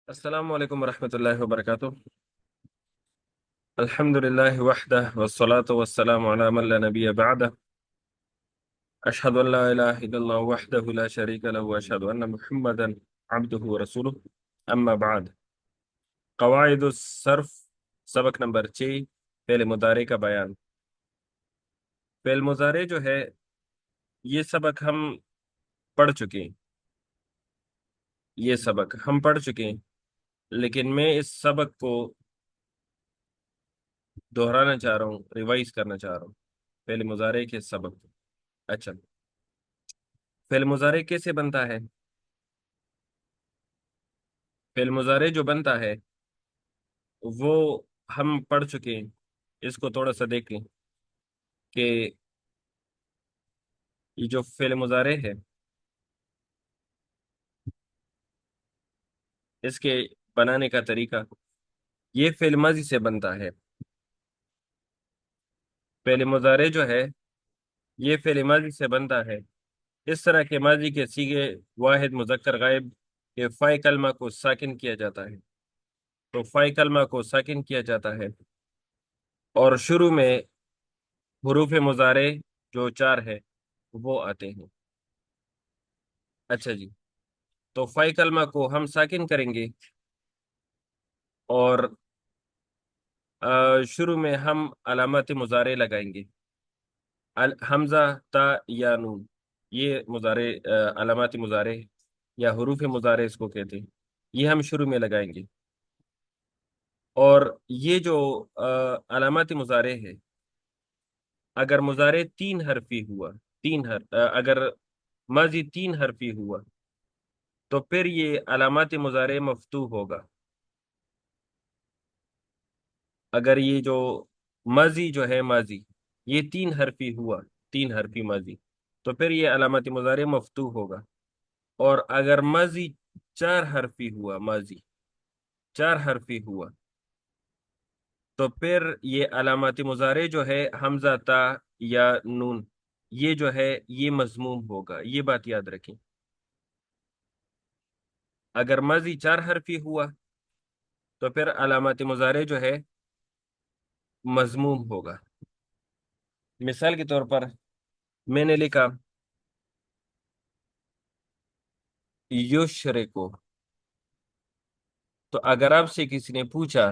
السلام علیکم ورحمۃ اللہ وبرکاتہ۔ الحمد للہ وحدہ والصلاة والسلام علی من لا نبی بعدہ، اشہد ان لا الہ الا اللہ وحدہ لا شریک لہ واشہد ان محمدا عبدہ ورسولہ، اما بعد۔ قواعد الصرف، سبق نمبر 6، فعل مضارع کا بیان۔ فعل مضارع جو ہے یہ سبق ہم پڑھ چکے ہیں، لیکن میں اس سبق کو دہرانا چاہ رہا ہوں، ریوائز کرنا چاہ رہا ہوں فعل مضارع کے سبق کو۔ اچھا، فعل مضارع کیسے بنتا ہے؟ فعل مضارع جو بنتا ہے وہ ہم پڑھ چکے ہیں۔ اس کو تھوڑا سا دیکھیں کہ یہ جو فعل مضارع ہے اس کے بنانے کا طریقہ، یہ فعل ماضی سے بنتا ہے۔ فعل مضارع جو ہے یہ فعل ماضی سے بنتا ہے۔ اس طرح کے ماضی کے صیغے واحد مذکر غائب کے فائی کلمہ کو ساکن کیا جاتا ہے، تو فائی کلمہ کو ساکن کیا جاتا ہے اور شروع میں حروف مضارع جو 4 ہے وہ آتے ہیں۔ اچھا جی، تو فائی کلمہ کو ہم ساکن کریں گے اور شروع میں ہم علامات مضارع لگائیں گے، حمزہ، تا یا نون، یہ مضارع علامات مضارع یا حروف مضارع اس کو کہتے ہیں، یہ ہم شروع میں لگائیں گے۔ اور یہ جو علامات مضارع ہے، اگر مضارع 3 حرفی ہوا، اگر ماضی 3 حرفی ہوا تو پھر یہ علامات مضارع مفتوح ہوگا۔ اگر یہ جو ماضی جو ہے ماضی یہ 3 حرفی ہوا، 3 حرفی ماضی، تو پھر یہ علامات مضارع مفتوح ہوگا۔ اور اگر ماضی 4 حرفی ہوا، ماضی 4 حرفی ہوا، تو پھر یہ علامات مضارع جو ہے حمزہ، تا یا نون، یہ جو ہے یہ مضموم ہوگا، یہ بات یاد رکھیں۔ اگر ماضی 4 حرفی ہوا تو پھر علامات مضارع جو ہے مضموم ہوگا۔ مثال کے طور پر میں نے لکھا یشرکو، تو اگر آپ سے کسی نے پوچھا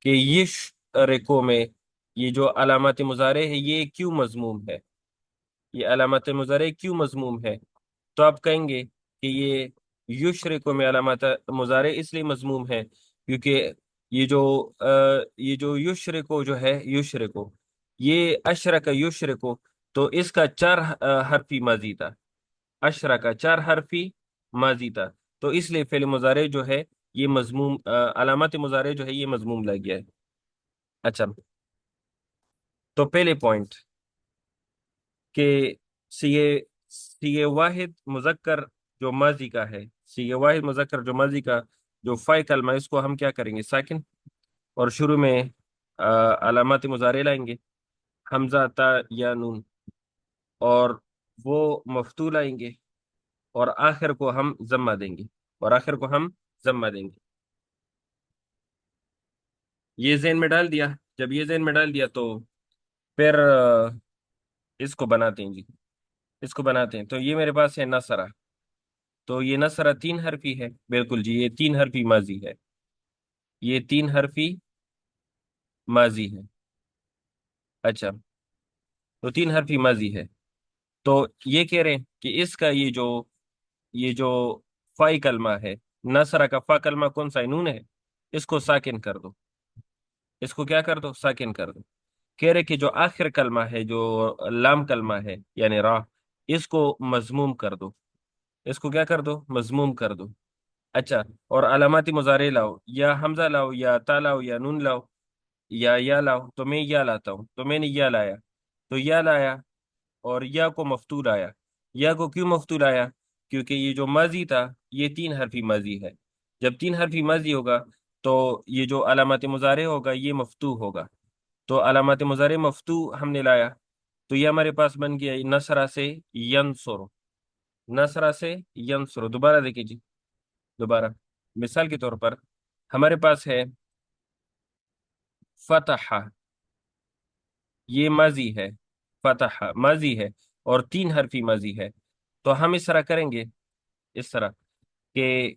کہ یشرکو میں یہ جو علامات مضارع ہے یہ کیوں مضموم ہے، یہ علامات مضارع کیوں مضموم ہے، تو آپ کہیں گے کہ یہ یشرکو میں علامات مضارع اس لیے مضموم ہے کیونکہ یہ جو یشرکو جو ہے، یشرکو یہ اشرک یشرکو، تو اس کا 4 حرفی ماضی تھا، اشرک کا 4 حرفی ماضی تھا، تو اس لیے فعل مضارع جو ہے یہ مضموم، علامات مضارع جو ہے یہ مضموم لگ گیا ہے۔ اچھا، تو پہلے پوائنٹ کہ صیغہ واحد مذکر جو ماضی کا ہے، صیغہ واحد مذکر جو ماضی کا جو فائی کلمہ، اس کو ہم کیا کریں گے؟ ساکن، اور شروع میں علامات مضارع لائیں گے، حمزہ، تا یا نون، اور وہ مفتوح لائیں گے، اور آخر کو ہم ضمہ دیں گے، یہ ذہن میں ڈال دیا؟ جب یہ ذہن میں ڈال دیا تو پھر اس کو بناتے ہیں جی، اس کو بناتے ہیں۔ تو یہ میرے پاس ہے نصرہ، تو یہ نصرہ 3 حرفی ہے، بالکل جی، یہ 3 حرفی ماضی ہے، یہ 3 حرفی ماضی ہے۔ اچھا، تو 3 حرفی ماضی ہے، تو یہ کہہ رہے ہیں کہ اس کا یہ جو فائی کلمہ ہے، نصرہ کا فا کلمہ کون سا ہے؟ نون ہے، اس کو ساکن کر دو، اس کو کیا کر دو؟ ساکن کر دو۔ کہہ رہے کہ جو آخر کلمہ ہے، جو لام کلمہ ہے یعنی را، اس کو مضموم کر دو، اس کو کیا کر دو؟ مضموم کر دو۔ اچھا، اور علاماتی مضارع لاؤ، یا حمزہ لاؤ، یا تا لاؤ، یا نون لاؤ، یا لاؤ، تو میں یا لاتا ہوں، تو میں نے یا لایا، تو یا لایا اور یا کو مفتوح آیا۔ یا کو کیوں مفتوح آیا؟ کیونکہ یہ جو ماضی تھا یہ 3 حرفی ماضی ہے، جب 3 حرفی ماضی ہوگا تو یہ جو علامات مضارع ہوگا یہ مفتوح ہوگا، تو علامات مضارع مفتوح ہم نے لایا، تو یہ ہمارے پاس بن گیا نصرہ سے ینصر، نصرہ سے ینصر۔ دوبارہ دیکھیں جی، دوبارہ مثال کے طور پر ہمارے پاس ہے فتح، یہ ماضی ہے، فتح ماضی ہے اور تین حرفی ماضی ہے، تو ہم اس طرح کریں گے، اس طرح کہ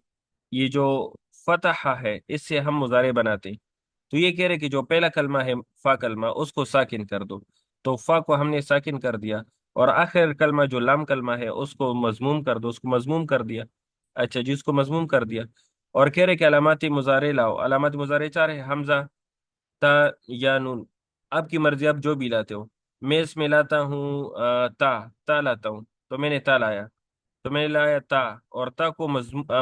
یہ جو فتح ہے اس سے ہم مضارع بناتے ہیں، تو یہ کہہ رہے کہ جو پہلا کلمہ ہے فا کلمہ اس کو ساکن کر دو، تو فا کو ہم نے ساکن کر دیا، اور آخر کلمہ جو لام کلمہ ہے اس کو مضموم کر دو، اس کو مضموم کر دیا، اچھا جی اس کو مضموم کر دیا، اور کہہ رہے کہ علامات مضارع لاؤ، علامات مضارع چار ہے، حمزہ، تا یا نون، آپ کی مرضی، آپ جو بھی لاتے ہو، میں اس میں لاتا ہوں تا لاتا ہوں، تو میں نے تا لایا، تو میں نے لایا تا، اور تا کو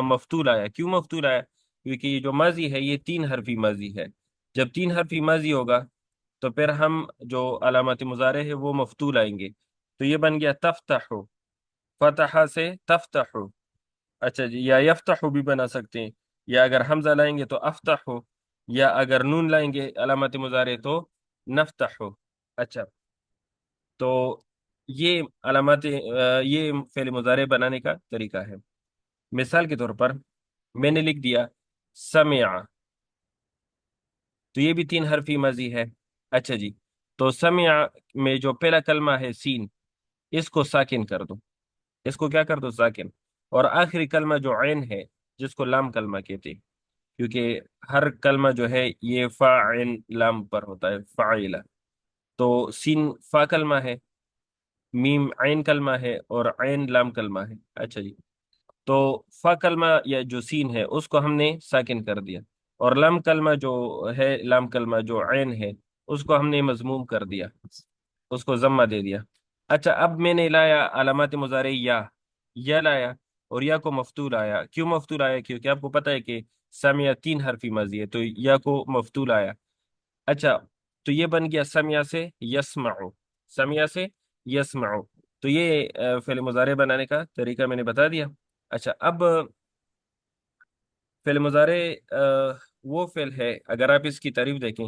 مفتول آیا، کیوں مفتول آیا؟ کیونکہ یہ جو ماضی ہے یہ تین حرفی ماضی ہے، جب تین حرفی ماضی ہوگا تو پھر ہم جو علامت مضارع ہے وہ مفتول آئیں گے، تو یہ بن گیا تفتح، فتح سے تفتح، اچھا جی، یا یفتح بھی بنا سکتے ہیں، یا اگر حمزہ لائیں گے تو افتح، یا اگر نون لائیں گے علامت مضارع تو نفتح، اچھا، تو یہ علامات یہ فعل مضارع بنانے کا طریقہ ہے۔ مثال کے طور پر میں نے لکھ دیا سمع، تو یہ بھی تین حرفی ماضی ہے، اچھا جی، تو سمع میں جو پہلا کلمہ ہے سین، اس کو ساکن کر دو، اس کو کیا کر دو ساکن، اور آخری کلمہ جو عین ہے جس کو لام کلمہ کہتے ہیں، کیونکہ ہر کلمہ جو ہے یہ فا عین لام پر ہوتا ہے، فعیلہ، تو سین فا کلمہ ہے، میم عین کلمہ ہے، اور عین لام کلمہ ہے، اچھا جی، تو فا کلمہ یا جو سین ہے اس کو ہم نے ساکن کر دیا، اور لام کلمہ جو ہے، لام کلمہ جو عین ہے اس کو ہم نے مضموم کر دیا، اس کو ضمہ دے دیا، اچھا، اب میں نے لایا علامات مضارع یا لایا، اور یا کو مفتول آیا، کیوں مفتول آیا؟ کیونکہ آپ کو پتہ ہے کہ سامعہ تین حرفی ماضی ہے، تو یا کو مفتول آیا، اچھا، تو یہ بن گیا سمیا سے یسمعو، سمیا سے یسمعو، تو یہ فعل مضارع بنانے کا طریقہ میں نے بتا دیا۔ اچھا، اب فعل مضارع وہ فعل ہے، اگر آپ اس کی تعریف دیکھیں،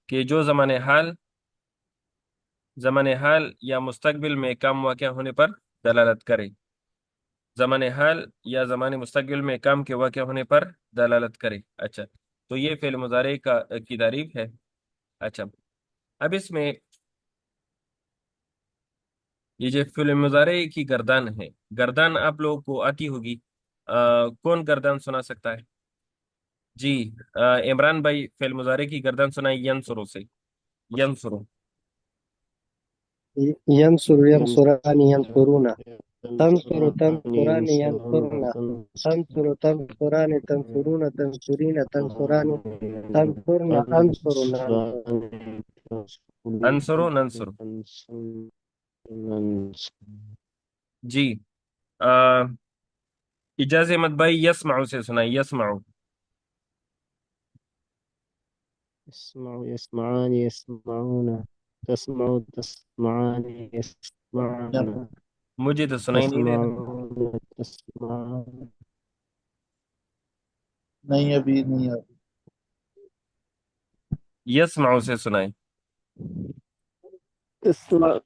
کہ جو زمان حال یا مستقبل میں کام واقع ہونے پر دلالت کرے، زمان حال یا زمان مستقبل میں کام کے واقع ہونے پر دلالت کرے، اچھا، تو یہ فعل مضارع کی تعریف ہے۔ اچھا، اب اس میں یہ جو فعل مضارع کی گردان ہے، گردان آپ لوگوں کو آتی ہوگی، کون گردان سنا سکتا ہے؟ جی، عمران بھائی فعل مضارع کی گردان سنائیں، ینصرو سے، ینصرو، ينصر ينصران ينصرون تنصر ينصران تنصران ينصرون ينصرن تنصر تنصران تنصرون تنصرين تنصران تنصرن أنصر ننصر. انصرو ننصرو، جی، اجاز احمد بھائی یسمعو سے سنائیں، یسمعو، يسمع يسمعان يسمعون تسمع تسمعان يسمعن مجھے تو سنائی نہیں دے رہا، تسمعون تسمعان نہیں ابھی نہیں آ یسمعو سے سنائیں، تسمع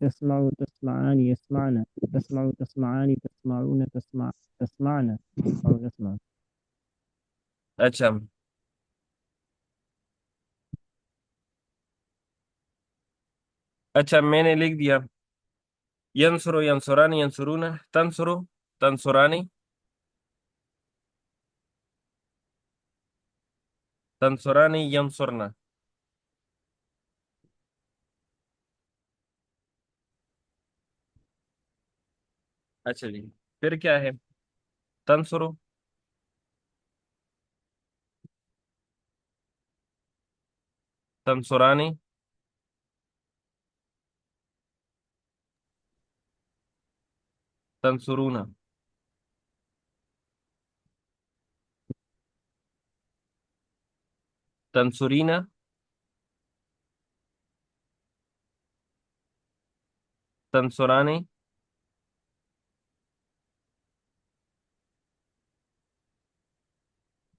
تسمع تسمعان يسمعن تسمع تسمعان تسمعون تسمع تسمعن أو تسمع. اچھا، اچھا، میں نے لکھ دیا ینصرو ینصرانی ینصرون، تنصرو تنصرانی تنصرانی ینصرنا، اچھا جی، پھر کیا ہے؟ تنصرو، تنصرانی، تنصرونا، تنصرینا، تنصرانی،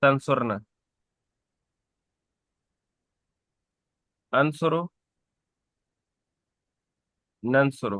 تنصرنا، انصرو، ننصرو،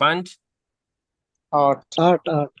5, 8। 8 8।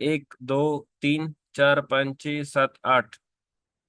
1 2 3 4 5 6 7 8,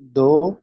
2।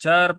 4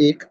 1 2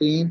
3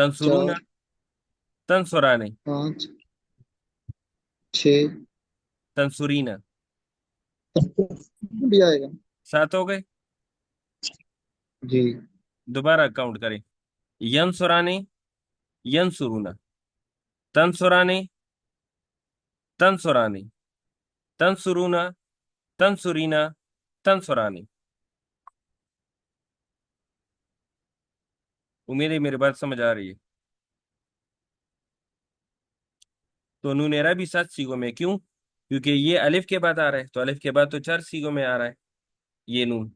تنصرون، 4 تنصران، 5 6 تنصرین، بھی آئے گا 7 ہو گئے. جی. دوبارہ کاؤنٹ کریں. ینصران، ینصرون، تنصران، تنصران، تنصرون، تنصرین، تنصران. امید ہے میری بات سمجھ آ رہی ہے. تو نون اعرابی 7 سیغوں میں. کیوں؟ کیونکہ یہ الف کے بعد آ رہا ہے، تو الف کے بعد تو 4 سیغوں میں آ رہا ہے یہ نون.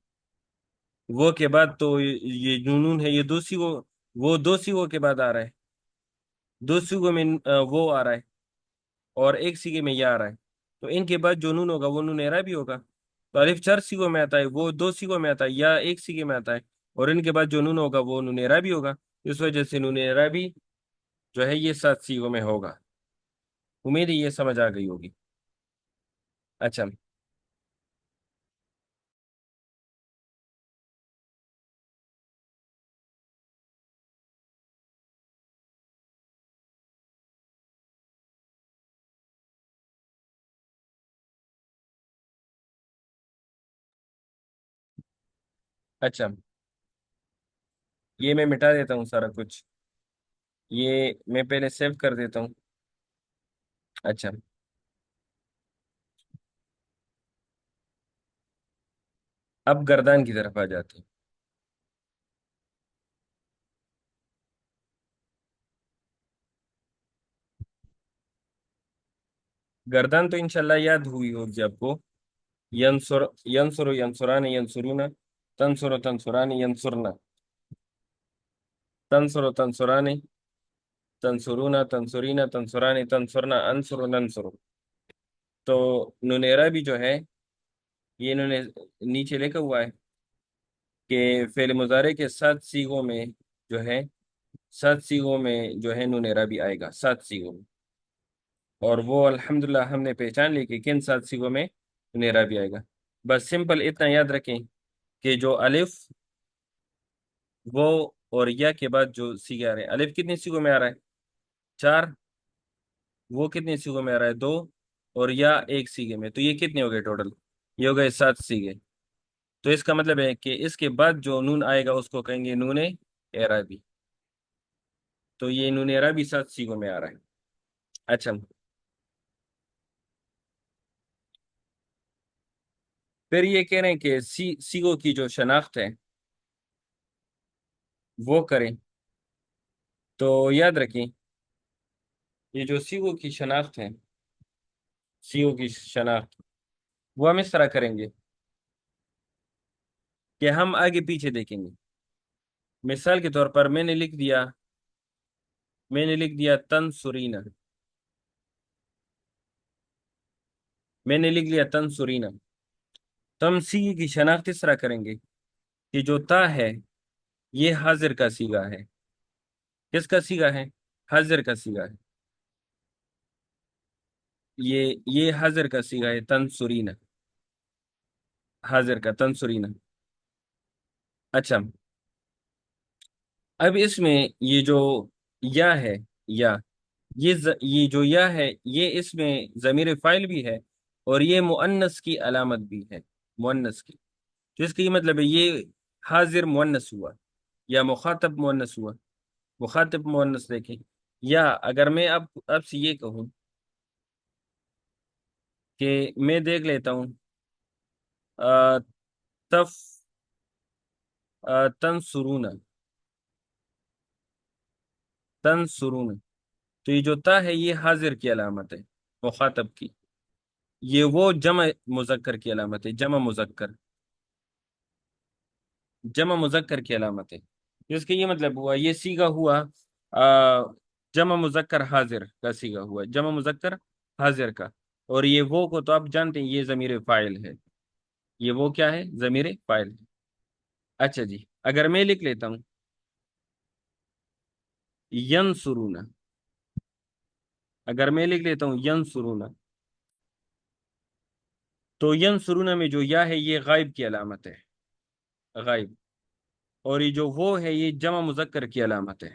وہ کے بعد تو یہ جو نون ہے یہ 2 سیغوں، وہ 2 سیغوں کے بعد آ رہا ہے. 2 سیغوں میں وہ آ رہا ہے اور 1 سیغے میں یہ آ رہا ہے. تو ان کے بعد جو نون ہوگا وہ نون اعرابی ہوگا. تو الف 4 سیغوں میں آتا ہے، وہ 2 سیغوں میں آتا ہے یا 1 سیغے میں آتا ہے. اور ان کے بعد جو نون ہوگا وہ نون اعرابی ہوگا. اس وجہ سے نون اعرابی جو ہے یہ 7 سیغوں میں ہوگا. امید ہے یہ سمجھ آ گئی ہوگی. اچھا اچھا یہ میں مٹا دیتا ہوں سارا کچھ. یہ میں پہلے سیو کر دیتا ہوں. اچھا اب گردان کی طرف آ جاتے ہیں. گردان تو انشاءاللہ یاد ہوئی ہوگی آپ کو. ینصر، ینصر، ینصران، ینصرون، تنصر، تنصران، ینصرنا، تنصر، تنصران، تنصرون، تنصرین، تنصران، تنصرنا، انصر، ننصر. تو نونیرا بھی جو ہے یہ انہوں نے نیچے لکھا ہوا ہے کہ فعل مضارع کے 7 سیغوں میں جو ہے 7 سیغوں میں جو ہے نونیرا بھی آئے گا 7 سیغوں میں. اور وہ الحمدللہ ہم نے پہچان لی کہ کن 7 سیغوں میں نونیرا بھی آئے گا. بس سمپل اتنا یاد رکھیں کہ جو الف، وہ اور یا کے بعد جو سیغے آ رہے ہیں، الف کتنے سیغوں میں آ رہا ہے؟ 4. وہ کتنے سیغوں میں آ رہا ہے؟ 2. اور یا 1 سیغے میں. تو یہ کتنے ہو گئے ٹوٹل؟ یہ ہو گئے 7 سیغے. تو اس کا مطلب ہے کہ اس کے بعد جو نون آئے گا اس کو کہیں گے نون اعرابی. تو یہ نون اعرابی 7 سیغوں میں آ رہا ہے. اچھا پھر یہ کہہ رہے ہیں کہ سیغوں کی جو شناخت ہے وہ کریں. تو یاد رکھیں یہ جو سیغوں کی شناخت ہے، سیغوں کی شناخت وہ ہم اس طرح کریں گے کہ ہم آگے پیچھے دیکھیں گے. مثال کے طور پر میں نے لکھ دیا تنصرین، میں نے لکھ لیا تنصرین. تو ہم سیغے کی شناخت اس طرح کریں گے کہ جو تا ہے یہ حاضر کا سیغہ ہے. کس کا سیغہ ہے؟ حاضر کا سیغہ ہے. یہ حاضر کا سیغہ ہے تنصرین، حاضر کا تنصرین. اچھا اب اس میں یہ جو یا ہے، یا یہ جو یا ہے یہ اس میں ضمیر فاعل بھی ہے اور یہ مؤنث کی علامت بھی ہے، مؤنث کی. تو اس کا یہ مطلب ہے یہ حاضر مؤنث ہوا یا مخاطب مؤنث ہوا. مخاطب مؤنث دیکھیں. یا اگر میں اب سے یہ کہوں کہ میں دیکھ لیتا ہوں تف تنصرون، تنصرون. تو یہ جو تا ہے یہ حاضر کی علامت ہے، مخاطب کی. یہ وہ جمع مذکر کی علامت ہے، جمع مذکر، جمع مذکر کی علامت ہے. اس کا یہ مطلب ہوا یہ سیغہ ہوا جمع مذکر حاضر کا سیغہ ہوا، جمع مذکر حاضر کا. اور یہ وہ کو تو آپ جانتے ہیں یہ ضمیر فاعل ہے. یہ وہ کیا ہے؟ ضمیر فاعل ہے. اچھا جی اگر میں لکھ لیتا ہوں ینصرون، اگر میں لکھ لیتا ہوں ینصرون، تو ینصرون میں جو یا ہے یہ غائب کی علامت ہے، غائب. اور یہ جو وہ ہے یہ جمع مذکر کی علامت ہے.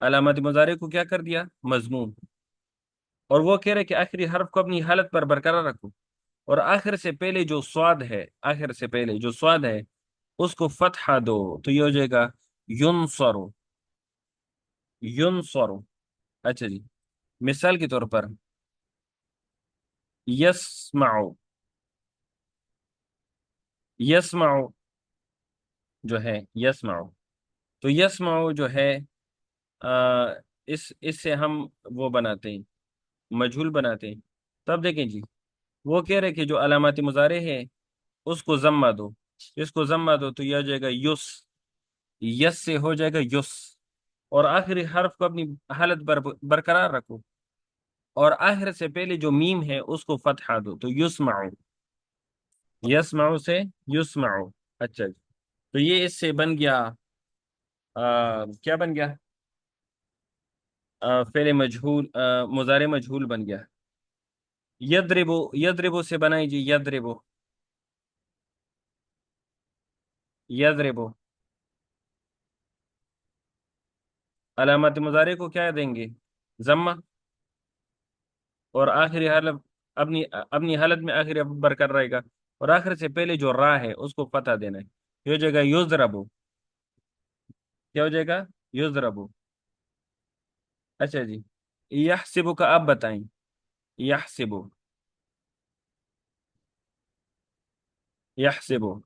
علامات مضارع کو کیا کر دیا؟ مضموم. اور وہ کہہ رہے کہ آخری حرف کو اپنی حالت پر برقرار رکھو، اور آخر سے پہلے جو سواد ہے، آخر سے پہلے جو سواد ہے اس کو فتحہ دو. تو یہ ہو جائے گا ینصرو. ینصرو. اچھا جی، مثال کے طور پر یسمعو. یسمعو جو ہے، یسمعو، تو یسمعو جو ہے آ، اس سے ہم وہ بناتے ہیں، مجہول بناتے ہیں. تب دیکھیں جی، وہ کہہ رہے کہ جو علامات مضارع ہے اس کو ضمہ دو. اس کو ضمہ دو تو یہ ہو جائے گا یس. یس سے ہو جائے گا یس. اور آخری حرف کو اپنی حالت برقرار رکھو، اور آخر سے پہلے جو میم ہے اس کو فتحہ دو تو یسمعو. یسمعو سے یسمعو. اچھا جی، تو یہ اس سے بن گیا کیا بن گیا؟ فعل مجہول، مضارع مجہول بن گیا. یضربو. یضربو سے بنائی جی، یضربو. یضربو. علامت مضارع کو کیا دیں گے؟ ضمہ. اور آخری حالت اپنی اپنی حالت میں آخری حرف برقرار رہے گا، اور آخر سے پہلے جو را ہے اس کو فتح دینا ہے. یہ ہو جائے گا یضربو. کیا ہو جائے گا؟ یضربو. اچھا جی، یحسبو کا آپ بتائیں. یحسبو. یحسبو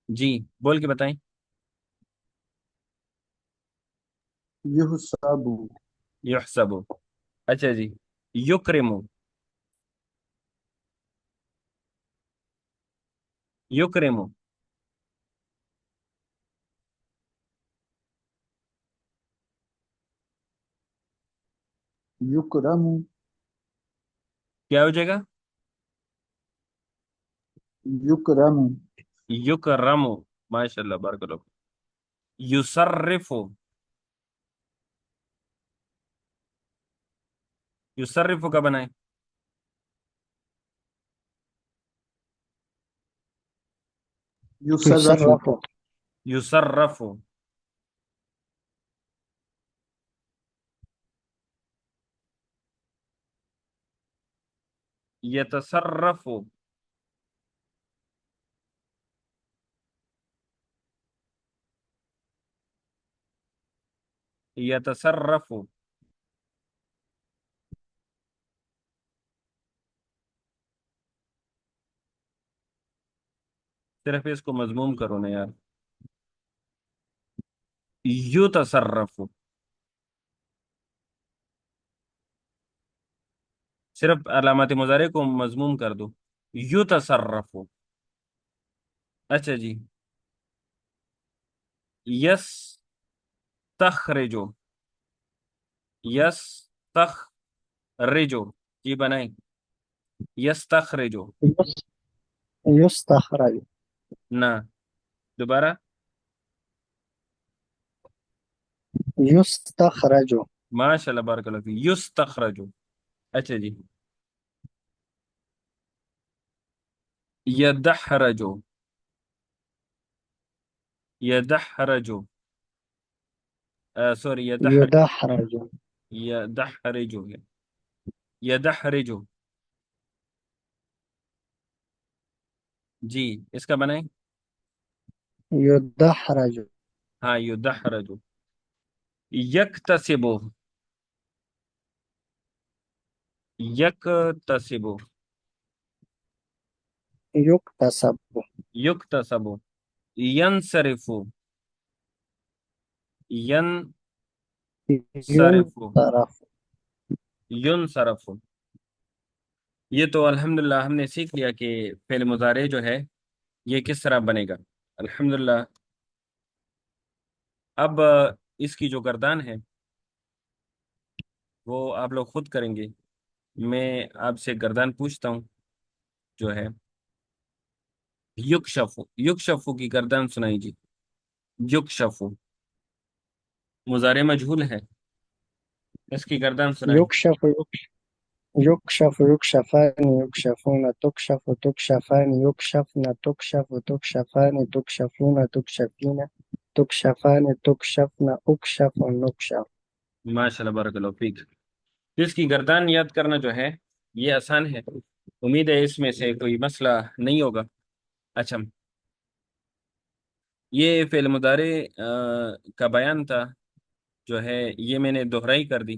جی، بول کے بتائیں. یحسب. یحسبو. اچھا جی، یکرمو. یکرمو. یکرم. کیا ہو جائے گا؟ یکرم. یکرمو. ماشاء اللہ، بارک اللہ. یصرفو. یصرفو کا بنائیں. یصرف. يصرف. یصرفو. یتصرفو. یتصرفو. صرف اس کو مضموم کرو نا یار. یتصرفو. صرف علامات مضارع کو مضموم کر دو. یتصرفو. اچھا جی، یس تخرجو. یس تخرجو. جی بنائیں. یس تخرجو. يس- يستخرج. نہ، دوبارہ. يستخرج. ماشاء اللہ، بارک اللہ فیک. یستخرجو. اچھا جی، یدحرجو. یدحرجو. سوری، يدحرج. یدحرجو. یدحرجو. جی، اس کا بنائیں. يدحرج. ہاں، یدحرجو. یکتسبو. یکتسبو. يكتسب. یکتسبو. ینصرفو. ینصرفو. ينصرف. ینصرفو. یہ تو الحمدللہ ہم نے سیکھ لیا کہ فعل مضارع جو ہے یہ کس طرح بنے گا. الحمدللہ. اب اس کی جو گردان ہے وہ آپ لوگ خود کریں گے. میں آپ سے گردان پوچھتا ہوں جو ہے. یکشفو. یکشفو کی گردان سنائی جی. یکشفو مضارع مجہول ہے، اس کی گردان سنائیں. يكشف. يكشف يكشفان يكشفون تكشف تكشفان يكشفن تكشف تكشفان تكشفون تكشفين تکشفان تکشفن اکشف نکشف. ماشاء اللہ، بارک اللہ فیک. اس کی گردان یاد کرنا جو ہے یہ آسان ہے. امید ہے اس میں سے کوئی مسئلہ نہیں ہوگا. اچھا، یہ فعل مضارع کا بیان تھا جو ہے، یہ میں نے دہرائی کر دی.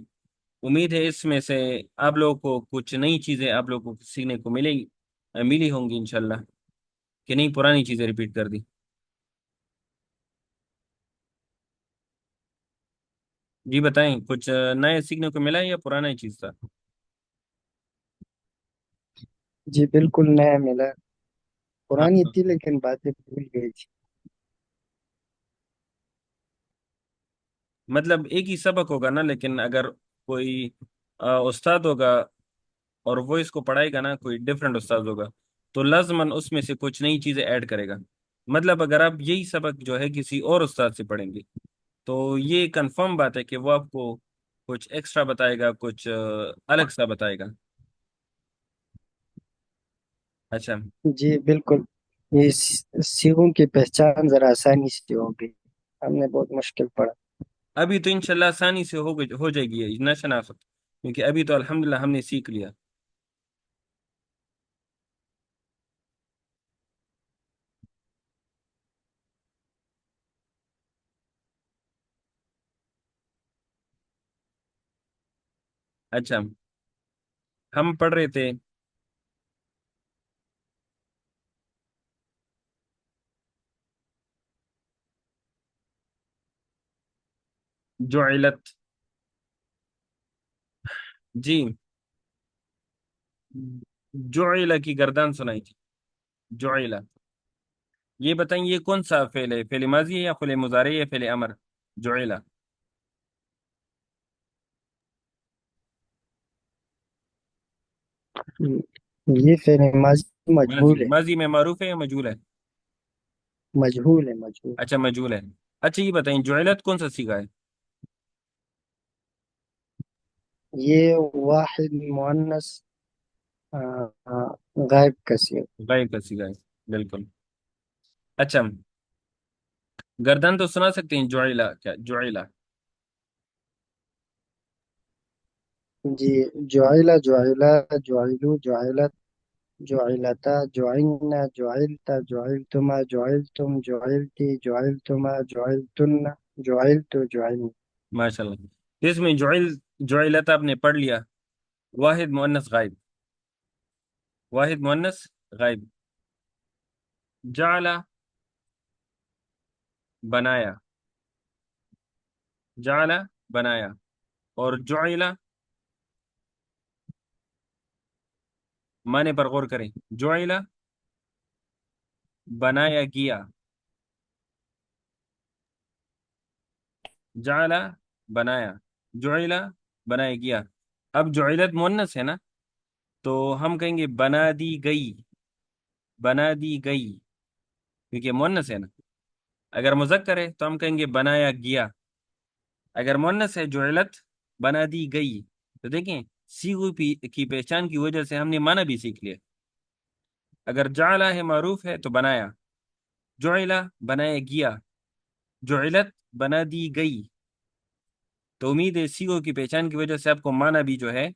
امید ہے اس میں سے آپ لوگوں کو کچھ نئی چیزیں آپ لوگوں کو سیکھنے کو ملی ہوں گی انشاءاللہ، کہ نہیں پرانی چیزیں ریپیٹ کر دی. جی بتائیں، کچھ نئے سیکھنے کو ملا ہے یا پرانا ہی چیز تھا؟ جی بالکل نیا ملا. ہاں پرانی ہاں. تھی لیکن باتیں بھول گئی تھی. مطلب ایک ہی سبق ہوگا نا، لیکن اگر کوئی استاد ہوگا اور وہ اس کو پڑھائے گا نا، کوئی ڈفرینٹ استاد ہوگا، تو لازماً اس میں سے کچھ نئی چیزیں ایڈ کرے گا. مطلب اگر آپ یہی سبق جو ہے کسی اور استاد سے پڑھیں گے تو یہ کنفرم بات ہے کہ وہ آپ کو کچھ ایکسٹرا بتائے گا، کچھ الگ سا بتائے گا. اچھا. جی بالکل. یہ سیغوں کی پہچان ذرا آسانی سے ہو گئی. ہم نے بہت مشکل پڑا. ابھی تو انشاءاللہ آسانی سے ہو جائے گی یہ نہ شناخت، کیونکہ ابھی تو الحمدللہ ہم نے سیکھ لیا. اچھا، ہم پڑھ رہے تھے جعلت. جی، جعل کی گردان سنائی تھی. جعل، یہ بتائیں یہ کون سا فعل ہے؟ فعل ماضی ہے یا فعل مضارع ہے یا فعل امر؟ جعل یہ فعل ماضی ماضی مجہول ہے. ماضی میں معروف ہے یا مجہول ہے؟ مجہول ہے مجہول. اچھا مجہول ہے. اچھا یہ بتائیں جعلت کون سا صیغہ ہے؟ یہ واحد مؤنث آ، آ، غائب کثیر. غائب کا صیغہ ہے، بالکل. اچھا، گردان تو سنا سکتے ہیں جعلہ کیا؟ جعلہ. جی جعل جعلا جعلو جعلت جعلتا جعلنا جعلت جعلتما جعلتم جعلتی جعلتما جعلتن جعلت جعلنی. ماشاء اللہ. اس میں جعلت آپ نے پڑھ لیا. واحد مؤنث غائب، واحد مؤنث غائب. جعل بنایا، جعل بنایا. اور جعل معنی پر غور کریں. جعل بنایا گیا، جعل بنایا، جعل بنایا گیا. اب جعلت مؤنث ہے نا، تو ہم کہیں گے بنا دی گئی، بنا دی گئی، کیونکہ مؤنث ہے نا. اگر مذکر ہے تو ہم کہیں گے بنایا گیا. اگر مؤنث ہے جعلت بنا دی گئی. تو دیکھیں سیغو کی پہچان کی وجہ سے ہم نے معنی بھی سیکھ لیا. اگر جعل ہے معروف ہے تو بنایا، جعل بنایا گیا، جعلت بنا دی گئی. تو امید ہے سیغو کی پہچان کی وجہ سے آپ کو معنی بھی جو ہے